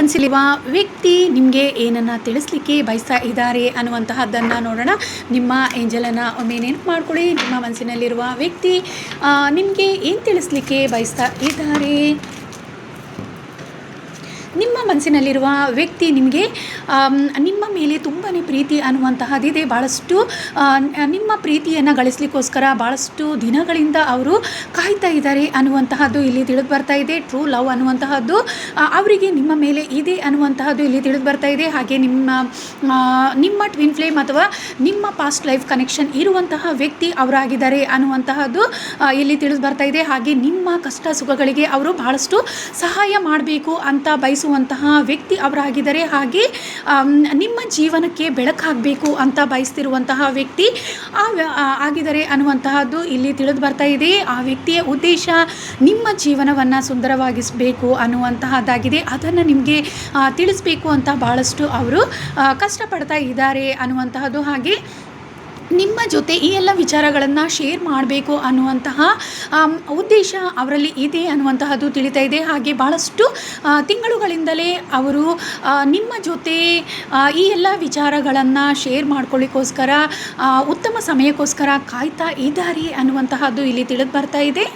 ಮನಸ್ಸಲ್ಲಿರುವ ವ್ಯಕ್ತಿ ನಿಮಗೆ ಏನನ್ನು ತಿಳಿಸ್ಲಿಕ್ಕೆ ಬಯಸ್ತಾ ಇದ್ದಾರೆ ಅನ್ನುವಂತಹದ್ದನ್ನು ನೋಡೋಣ. ನಿಮ್ಮ ಏಂಜಲನ್ನು ಒಮ್ಮೆ ನೆನಪು ಮಾಡ್ಕೊಳ್ಳಿ. ನಿಮ್ಮ ಮನಸ್ಸಿನಲ್ಲಿರುವ ವ್ಯಕ್ತಿ ನಿಮಗೆ ಏನು ತಿಳಿಸ್ಲಿಕ್ಕೆ ಬಯಸ್ತಾ ಇದ್ದಾರೆ? ನಿಮ್ಮ ಮನಸ್ಸಿನಲ್ಲಿರುವ ವ್ಯಕ್ತಿ ನಿಮಗೆ ನಿಮ್ಮ ಮೇಲೆ ತುಂಬಾ ಪ್ರೀತಿ ಅನ್ನುವಂತಹದ್ದಿದೆ. ಭಾಳಷ್ಟು ನಿಮ್ಮ ಪ್ರೀತಿಯನ್ನು ಗಳಿಸ್ಲಿಕ್ಕೋಸ್ಕರ ಭಾಳಷ್ಟು ದಿನಗಳಿಂದ ಅವರು ಕಾಯ್ತಾ ಇದ್ದಾರೆ ಅನ್ನುವಂತಹದ್ದು ಇಲ್ಲಿ ತಿಳಿದು ಬರ್ತಾ ಇದೆ. ಟ್ರೂ ಲವ್ ಅನ್ನುವಂತಹದ್ದು ಅವರಿಗೆ ನಿಮ್ಮ ಮೇಲೆ ಇದೆ ಅನ್ನುವಂತಹದ್ದು ಇಲ್ಲಿ ತಿಳಿದು ಬರ್ತಾ ಇದೆ. ಹಾಗೆ ನಿಮ್ಮ ಟ್ವಿನ್ ಫ್ಲೇಮ್ ಅಥವಾ ನಿಮ್ಮ ಪಾಸ್ಟ್ ಲೈಫ್ ಕನೆಕ್ಷನ್ ಇರುವಂತಹ ವ್ಯಕ್ತಿ ಅವರಾಗಿದ್ದಾರೆ ಅನ್ನುವಂತಹದ್ದು ಇಲ್ಲಿ ತಿಳಿದು ಬರ್ತಾ ಇದೆ. ಹಾಗೆ ನಿಮ್ಮ ಕಷ್ಟ ಸುಖಗಳಿಗೆ ಅವರು ಭಾಳಷ್ಟು ಸಹಾಯ ಮಾಡಬೇಕು ಅಂತ ಬಯಸುವಂತಹ ವ್ಯಕ್ತಿ ಅವರಾಗಿದ್ದಾರೆ. ಹಾಗೆ ನಿಮ್ಮ ಜೀವನಕ್ಕೆ ಬೆಳಕಾಗಬೇಕು ಅಂತ ಬಯಸ್ತಿರುವಂತಹ ವ್ಯಕ್ತಿ ಆಗಿದ್ದಾರೆ ಅನ್ನುವಂತಹದ್ದು ಇಲ್ಲಿ ತಿಳಿದು ಬರ್ತಾ ಇದೆ. ಆ ವ್ಯಕ್ತಿಯ ಉದ್ದೇಶ ನಿಮ್ಮ ಜೀವನವನ್ನು ಸುಂದರವಾಗಿಸಬೇಕು ಅನ್ನುವಂತಹದ್ದಾಗಿದೆ. ಅದನ್ನು ನಿಮಗೆ ತಿಳಿಸ್ಬೇಕು ಅಂತ ಭಾಳಷ್ಟು ಅವರು ಕಷ್ಟಪಡ್ತಾ ಇದ್ದಾರೆ ಅನ್ನುವಂತಹದ್ದು. ಹಾಗೆ ನಿಮ್ಮ ಜೊತೆ ಈ ಎಲ್ಲ ವಿಚಾರಗಳನ್ನು ಶೇರ್ ಮಾಡಬೇಕು ಅನ್ನುವಂತಹ ಉದ್ದೇಶ ಅವರಲ್ಲಿ ಇದೆ ಅನ್ನುವಂತಹದ್ದು ತಿಳಿತಾ ಇದೆ. ಹಾಗೆ ಭಾಳಷ್ಟು ತಿಂಗಳುಗಳಿಂದಲೇ ಅವರು ನಿಮ್ಮ ಜೊತೆ ಈ ಎಲ್ಲ ವಿಚಾರಗಳನ್ನು ಶೇರ್ ಮಾಡ್ಕೊಳ್ಳಿಕ್ಕೋಸ್ಕರ ಉತ್ತಮ ಸಮಯಕ್ಕೋಸ್ಕರ ಕಾಯ್ತಾ ಇದ್ದಾರೆ ಅನ್ನುವಂತಹದ್ದು ಇಲ್ಲಿ ತಿಳಿದು ಬರ್ತಾ ಇದೆ.